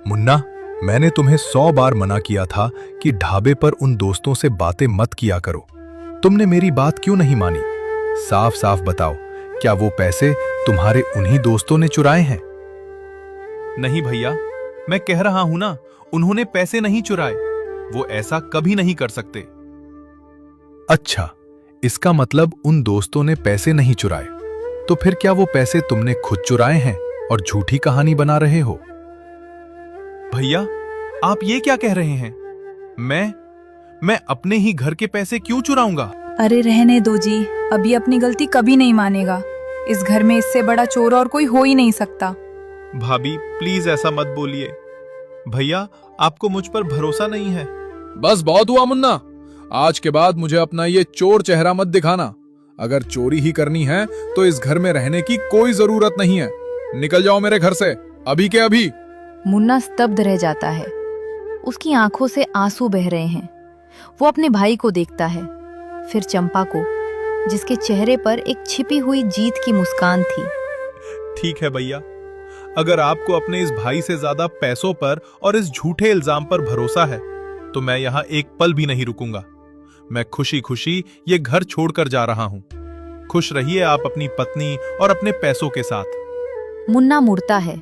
मुन्ना, मैंने तुम्हें 100 बार मना किया था कि ढाबे पर उन दोस्तों से बातें मत किया करो। तुमने मेरी बात क्यों नहीं मानी? साफ साफ बताओ, क्या वो पैसे तुम्हारे उन्हीं दोस्तों ने चुराए हैं? नहीं भैया, मैं कह रहा हूं ना, उन्होंने पैसे नहीं चुराए। वो ऐसा कभी नहीं कर सकते। अच्छा, इसका मतलब उन दोस्तों ने पैसे नहीं चुराए। तो फिर क्या वो पैसे तुमने खुद चुराए हैं और झूठी कहानी बना रहे हो? भैया, आप ये क्या कह रहे हैं? मैं अपने ही घर के पैसे क्यों चुराऊंगा? अरे रहने दो जी, अभी अपनी गलती कभी नहीं मानेगा। इस घर में इससे बड़ा चोर और कोई हो ही नहीं सकता। भाभी प्लीज ऐसा मत बोलिए। भैया, आपको मुझ पर भरोसा नहीं है। बस बहुत हुआ मुन्ना। आज के बाद मुझे अपना ये चोर चेहरा मत दिखाना। अगर चोरी ही करनी है तो इस घर में रहने की कोई जरूरत नहीं है। निकल जाओ मेरे घर से, अभी के अभी। मुन्ना स्तब्ध रह जाता है। उसकी आंखों से आंसू बह रहे हैं। वो अपने भाई को देखता है, फिर चंपा को, जिसके चेहरे पर एक छिपी हुई जीत की मुस्कान थी। ठीक है भैया, अगर आपको अपने इस भाई से ज्यादा पैसों पर और इस झूठे इल्जाम पर भरोसा है तो मैं यहां एक पल भी नहीं रुकूंगा। मैं खुशी खुशी ये घर छोड़कर जा रहा हूं। खुश रहिए आप अपनी पत्नी और अपने पैसों के साथ। मुन्ना मुड़ता है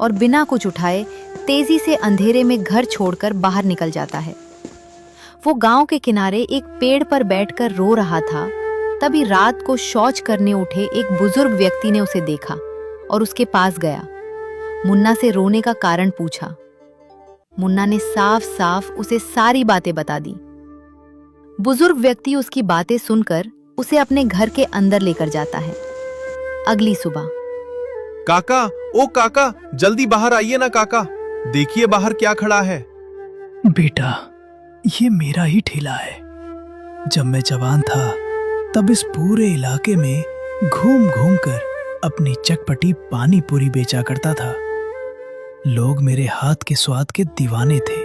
और बिना कुछ उठाए तेजी से अंधेरे में घर छोड़कर बाहर निकल जाता है। वो गांव के किनारे एक पेड़ पर बैठकर रो रहा था। तभी रात को शौच करने उठे एक बुजुर्ग व्यक्ति ने उसे देखा और उसके पास गया। मुन्ना से रोने का कारण पूछा। मुन्ना ने साफ साफ उसे सारी बातें बता दी। बुजुर्ग व्यक्ति उसकी बातें सुनकर उसे अपने घर के अंदर लेकर जाता है। अगली सुबह, काका, ओ काका, जल्दी बाहर आइए ना काका, देखिए बाहर क्या खड़ा है। बेटा, ये मेरा ही ठेला है। जब मैं जवान था तब इस पूरे इलाके में घूम घूम कर अपनी चटपटी पानी पूरी बेचा करता था। लोग मेरे हाथ के स्वाद के दीवाने थे,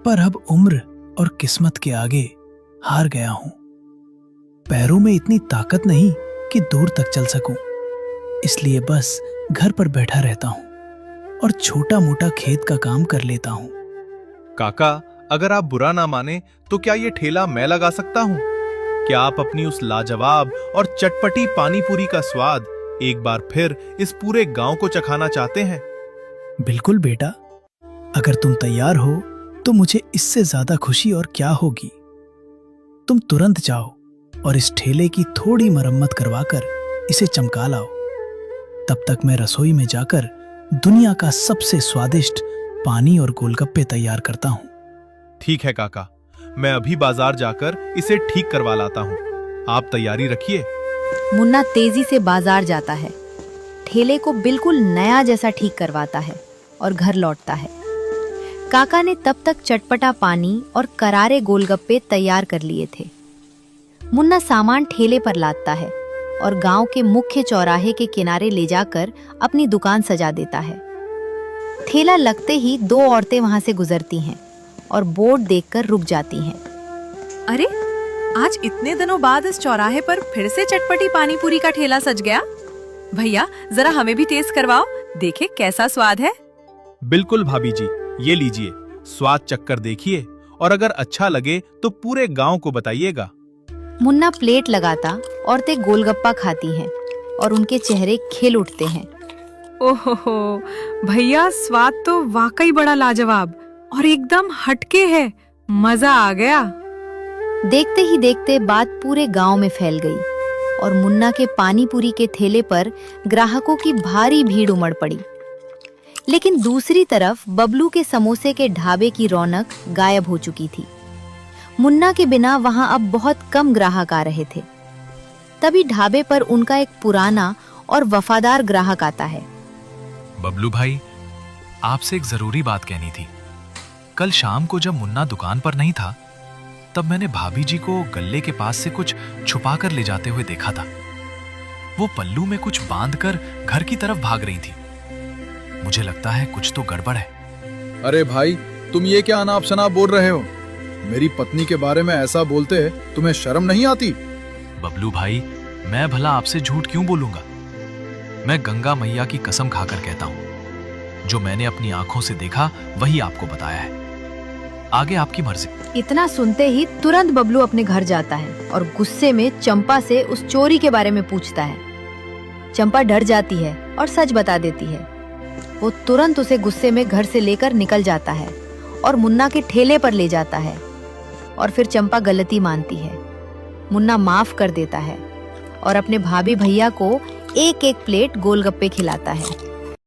पर अब उम्र और किस्मत के आगे हार गया हूं। पैरों में इतनी ताकत नहीं कि दूर तक चल सकूं, इसलिए बस घर पर बैठा रहता हूं और छोटा मोटा खेत का काम कर लेता हूं। काका, अगर आप बुरा ना माने तो क्या ये ठेला मैं लगा सकता हूँ? क्या आप अपनी उस लाजवाब और चटपटी पानी पूरी का स्वाद एक बार फिर इस पूरे गांव को चखाना चाहते हैं? बिल्कुल बेटा, अगर तुम तैयार हो तो मुझे इससे ज्यादा खुशी और क्या होगी। तुम तुरंत जाओ और इस ठेले की थोड़ी मरम्मत करवाकर इसे चमका लाओ। तब तक मैं रसोई में जाकर दुनिया का सबसे स्वादिष्ट पानी और गोलगप्पे तैयार करता हूं। ठीक है काका, मैं अभी बाजार जाकर इसे ठीक करवा लाता हूँ। आप तैयारी रखिए। मुन्ना तेजी से बाजार जाता है, ठेले को बिल्कुल नया जैसा ठीक करवाता है और घर लौटता है। काका ने तब तक चटपटा पानी और करारे गोलगप्पे तैयार कर लिए थे। मुन्ना सामान ठेले पर लादता है और गांव के मुख्य चौराहे के किनारे ले जाकर अपनी दुकान सजा देता है। ठेला लगते ही दो औरतें वहां से गुजरती हैं और बोर्ड देखकर रुक जाती हैं। अरे, आज इतने दिनों बाद इस चौराहे पर फिर से चटपटी पानी पूरी का ठेला सज गया। भैया, जरा हमें भी टेस्ट करवाओ, देखे कैसा स्वाद है। बिल्कुल भाभी जी, ये लीजिए, स्वाद चक्कर देखिए और अगर अच्छा लगे तो पूरे गांव को बताइएगा। मुन्ना प्लेट लगाता औरतें गोलगप्पा खाती हैं और उनके चेहरे खिल उठते हैं। ओहो भैया, स्वाद तो वाकई बड़ा लाजवाब और एकदम हटके है। मजा आ गया। देखते ही देखते बात पूरे गांव में फैल गई और मुन्ना के पानी पूरी के ठेले पर ग्राहकों की भारी भीड़ उमड़ पड़ी। लेकिन दूसरी तरफ बबलू के समोसे के ढाबे की रौनक गायब हो चुकी थी। मुन्ना के बिना वहां अब बहुत कम ग्राहक आ रहे थे। तभी ढाबे पर उनका एक पुराना और वफादार ग्राहक आता है। बबलू भाई, आपसे एक जरूरी बात कहनी थी। कल शाम को जब मुन्ना दुकान पर नहीं था तब मैंने भाभी जी को गल्ले के पास से कुछ छुपा कर ले जाते हुए देखा था। वो पल्लू में कुछ बांधकर घर की तरफ भाग रही थी। मुझे लगता है कुछ तो गड़बड़ है। अरे भाई, तुम ये क्या अनाप शनाप बोल रहे हो? मेरी पत्नी के बारे में ऐसा बोलते तुम्हें शर्म नहीं आती? बबलू भाई, मैं भला आपसे झूठ क्यों बोलूंगा? मैं गंगा मैया की कसम खाकर कहता हूं, जो मैंने अपनी आंखों से देखा वही आपको बताया है। आगे आपकी मर्जी। इतना सुनते ही तुरंत बबलू अपने घर जाता है और गुस्से में चंपा से उस चोरी के बारे में पूछता है। चंपा डर जाती है और सच बता देती है। वो तुरंत उसे गुस्से में घर से लेकर निकल जाता है और मुन्ना के ठेले पर ले जाता है। और फिर चंपा गलती मानती है। मुन्ना माफ कर देता है और अपने भाभी भैया को एक एक प्लेट गोलगप्पे खिलाता है।